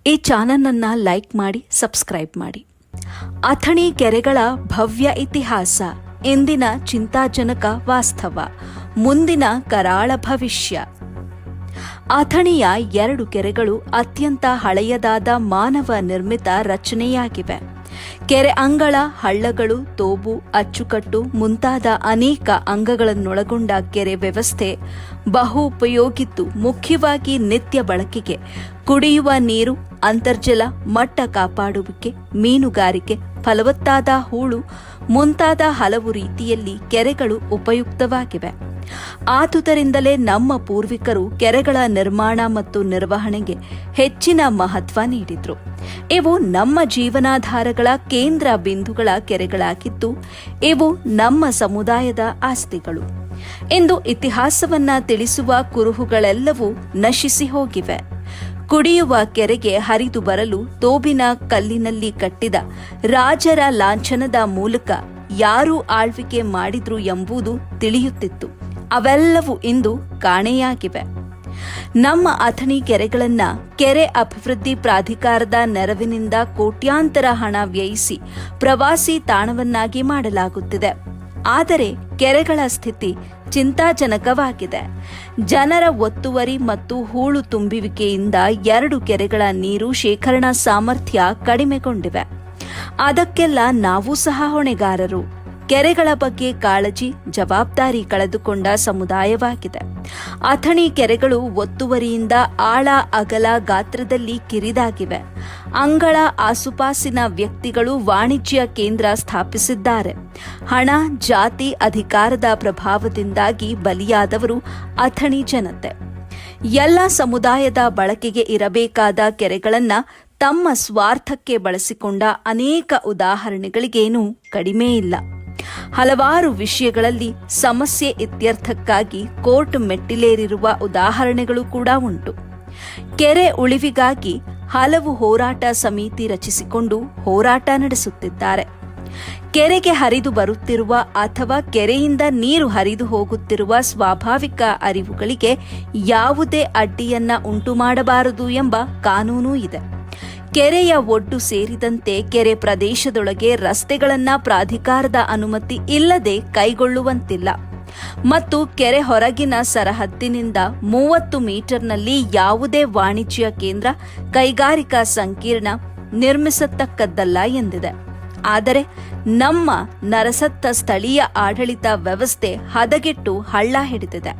ಈ ಚಾನಲನ್ನು ಲೈಕ್ ಮಾಡಿ, ಸಬ್ಸ್ಕ್ರೈಬ್ ಮಾಡಿ. ಅಥಣಿ ಕೆರೆಗಳ ಭವ್ಯ ಇತಿಹಾಸ, ಇಂದಿನ ಚಿಂತಾಜನಕ ವಾಸ್ತವ, ಮುಂದಿನ ಕರಾಳ ಭವಿಷ್ಯ. ಅಥಣಿಯ 2 ಕೆರೆಗಳು ಅತ್ಯಂತ ಹಳೆಯದಾದ ಮಾನವ ನಿರ್ಮಿತ ರಚನೆಯಾಗಿವೆ. ಕೆರೆ ಅಂಗಳ, ಹಳ್ಳಗಳು, ತೋಬು, ಅಚ್ಚುಕಟ್ಟು ಮುಂತಾದ ಅನೇಕ ಅಂಗಗಳನ್ನೊಳಗೊಂಡ ಕೆರೆ ವ್ಯವಸ್ಥೆ ಬಹು ಉಪಯೋಗಿದ್ದು, ಮುಖ್ಯವಾಗಿ ನಿತ್ಯ ಬಳಕೆಗೆ ಕುಡಿಯುವ ನೀರು, ಅಂತರ್ಜಲ ಮಟ್ಟ ಕಾಪಾಡುವಿಕೆ, ಮೀನುಗಾರಿಕೆ, ಫಲವತ್ತಾದ ಹೂಳು ಮುಂತಾದ ಹಲವು ರೀತಿಯಲ್ಲಿ ಕೆರೆಗಳು ಉಪಯುಕ್ತವಾಗಿವೆ. ಆದುದರಿಂದಲೇ ನಮ್ಮ ಪೂರ್ವಿಕರು ಕೆರೆಗಳ ನಿರ್ಮಾಣ ಮತ್ತು ನಿರ್ವಹಣೆಗೆ ಹೆಚ್ಚಿನ ಮಹತ್ವ ನೀಡಿದ್ರು. ಇವು ನಮ್ಮ ಜೀವನಾಧಾರಗಳ ಕೇಂದ್ರ ಬಿಂದುಗಳ ಕೆರೆಗಳಾಗಿದ್ದು, ಇವು ನಮ್ಮ ಸಮುದಾಯದ ಆಸ್ತಿಗಳು. ಇಂದು ಇತಿಹಾಸವನ್ನ ತಿಳಿಸುವ ಕುರುಹುಗಳೆಲ್ಲವೂ ನಶಿಸಿ ಹೋಗಿವೆ. ಕುಡಿಯುವ ಕೆರೆಗೆ ಹರಿದು ಬರಲು ತೋಬಿನ ಕಲ್ಲಿನಲ್ಲಿ ಕಟ್ಟಿದ ರಾಜರ ಲಾಂಛನದ ಮೂಲಕ ಯಾರು ಆಳ್ವಿಕೆ ಮಾಡಿದ್ರು ಎಂಬುದು ತಿಳಿಯುತ್ತಿತ್ತು. ಅವೆಲ್ಲವೂ ಇಂದು ಕಾಣೆಯಾಗಿವೆ. ನಮ್ಮ ಅಥಣಿ ಕೆರೆಗಳನ್ನ ಕೆರೆ ಅಭಿವೃದ್ಧಿ ಪ್ರಾಧಿಕಾರದ ನೆರವಿನಿಂದ ಕೋಟ್ಯಾಂತರ ಹಣ ವ್ಯಯಿಸಿ ಪ್ರವಾಸಿ ತಾಣವನ್ನಾಗಿ ಮಾಡಲಾಗುತ್ತಿದೆ. ಆದರೆ ಕೆರೆಗಳ ಸ್ಥಿತಿ ಚಿಂತಾಜನಕವಾಗಿದೆ. ಜನರ ಒತ್ತುವರಿ ಮತ್ತು ಹೂಳು ತುಂಬುವಿಕೆಯಿಂದ 2 ಕೆರೆಗಳ ನೀರು ಶೇಖರಣಾ ಸಾಮರ್ಥ್ಯ ಕಡಿಮೆಗೊಂಡಿವೆ. ಅದಕ್ಕೆಲ್ಲ ನಾವು ಸಹ ಹೊಣೆಗಾರರು. ಕೆರೆಗಳ ಬಗ್ಗೆ ಕಾಳಜಿ, ಜವಾಬ್ದಾರಿ ಕಳೆದುಕೊಂಡ ಸಮುದಾಯವಾಗಿದೆ. ಅಥಣಿ ಕೆರೆಗಳು ಒತ್ತುವರಿಯಿಂದ ಆಳ, ಅಗಲ, ಗಾತ್ರದಲ್ಲಿ ಕಿರಿದಾಗಿವೆ. ಅಂಗಳ ಆಸುಪಾಸಿನ ವ್ಯಕ್ತಿಗಳು ವಾಣಿಜ್ಯ ಕೇಂದ್ರ ಸ್ಥಾಪಿಸಿದ್ದಾರೆ. ಹಣ, ಜಾತಿ, ಅಧಿಕಾರದ ಪ್ರಭಾವದಿಂದಾಗಿ ಬಲಿಯಾದವರು ಅಥಣಿ ಜನತೆ. ಎಲ್ಲ ಸಮುದಾಯದ ಬಳಕೆಗೆ ಇರಬೇಕಾದ ಕೆರೆಗಳನ್ನ ತಮ್ಮ ಸ್ವಾರ್ಥಕ್ಕೆ ಬಳಸಿಕೊಂಡ ಅನೇಕ ಉದಾಹರಣೆಗಳಿಗೇನೂ ಕಡಿಮೆ ಇಲ್ಲ. ಹಲವಾರು ವಿಷಯಗಳಲ್ಲಿ ಸಮಸ್ಯೆ ಇತ್ಯರ್ಥಕ್ಕಾಗಿ ಕೋರ್ಟ್ ಮೆಟ್ಟಿಲೇರಿರುವ ಉದಾಹರಣೆಗಳು ಕೂಡ ಉಂಟು. ಕೆರೆ ಉಳಿವಿಗಾಗಿ ಹಲವು ಹೋರಾಟ ಸಮಿತಿ ರಚಿಸಿಕೊಂಡು ಹೋರಾಟ ನಡೆಸುತ್ತಿದ್ದಾರೆ. ಕೆರೆಗೆ ಹರಿದು ಬರುತ್ತಿರುವ ಅಥವಾ ಕೆರೆಯಿಂದ ನೀರು ಹರಿದು ಹೋಗುತ್ತಿರುವ ಸ್ವಾಭಾವಿಕ ಹರಿವುಗಳಿಗೆ ಯಾವುದೇ ಅಡ್ಡಿಯನ್ನ ಉಂಟು ಮಾಡಬಾರದು ಎಂಬ ಕಾನೂನು ಇದೆ. ಕೆರೆಯ ಒಡ್ಡು ಸೇರಿದಂತೆ ಕೆರೆ ಪ್ರದೇಶದೊಳಗೆ ರಸ್ತೆಗಳನ್ನ ಪ್ರಾಧಿಕಾರದ ಅನುಮತಿ ಇಲ್ಲದೆ ಕೈಗೊಳ್ಳುವಂತಿಲ್ಲ ಮತ್ತು ಕೆರೆ ಹೊರಗಿನ ಸರಹದ್ದಿನಿಂದ 30 ಮೀಟರ್ನಲ್ಲಿ ಯಾವುದೇ ವಾಣಿಜ್ಯ ಕೇಂದ್ರ, ಕೈಗಾರಿಕಾ ಸಂಕೀರ್ಣ ನಿರ್ಮಿಸತಕ್ಕದ್ದಲ್ಲ ಎಂದಿದೆ. ಆದರೆ ನಮ್ಮ ನರಸತ್ತ ಸ್ಥಳೀಯ ಆಡಳಿತ ವ್ಯವಸ್ಥೆ ಹದಗೆಟ್ಟು ಹಳ್ಳ ಹಿಡಿದಿದೆ.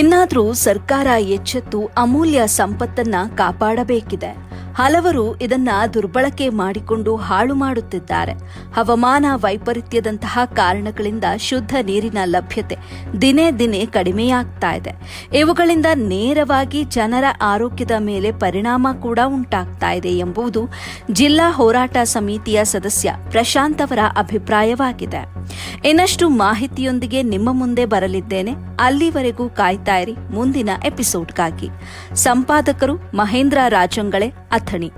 ಇನ್ನಾದರೂ ಸರ್ಕಾರ ಎಚ್ಚೆತ್ತು ಅಮೂಲ್ಯ ಸಂಪತ್ತನ್ನ ಕಾಪಾಡಬೇಕಿದೆ. ಹಲವರು ಇದನ್ನ ದುರ್ಬಳಕೆ ಮಾಡಿಕೊಂಡು ಹಾಳು ಮಾಡುತ್ತಿದ್ದಾರೆ. ಹವಾಮಾನ ವೈಪರೀತ್ಯದಂತಹ ಕಾರಣಗಳಿಂದ ಶುದ್ಧ ನೀರಿನ ಲಭ್ಯತೆ ದಿನೇ ದಿನೇ ಕಡಿಮೆಯಾಗ್ತಾ ಇದೆ. ಇವುಗಳಿಂದ ನೇರವಾಗಿ ಜನರ ಆರೋಗ್ಯದ ಮೇಲೆ ಪರಿಣಾಮ ಕೂಡ ಉಂಟಾಗ್ತಾ ಇದೆ ಎಂಬುದು ಜಿಲ್ಲಾ ಹೋರಾಟ ಸಮಿತಿಯ ಸದಸ್ಯ ಪ್ರಶಾಂತ್ ಅವರ ಅಭಿಪ್ರಾಯವಾಗಿದೆ. ಇನ್ನಷ್ಟು ಮಾಹಿತಿಯೊಂದಿಗೆ ನಿಮ್ಮ ಮುಂದೆ ಬರಲಿದ್ದೇನೆ. ಅಲ್ಲಿವರೆಗೂ ಕಾಯ್ತಾ ಇರಿ ಮುಂದಿನ ಎಪಿಸೋಡ್ಗಾಗಿ. ಸಂಪಾದಕರು ಮಹೇಂದ್ರ ರಾಜಂಗಳೆ, ಅಥಣಿ.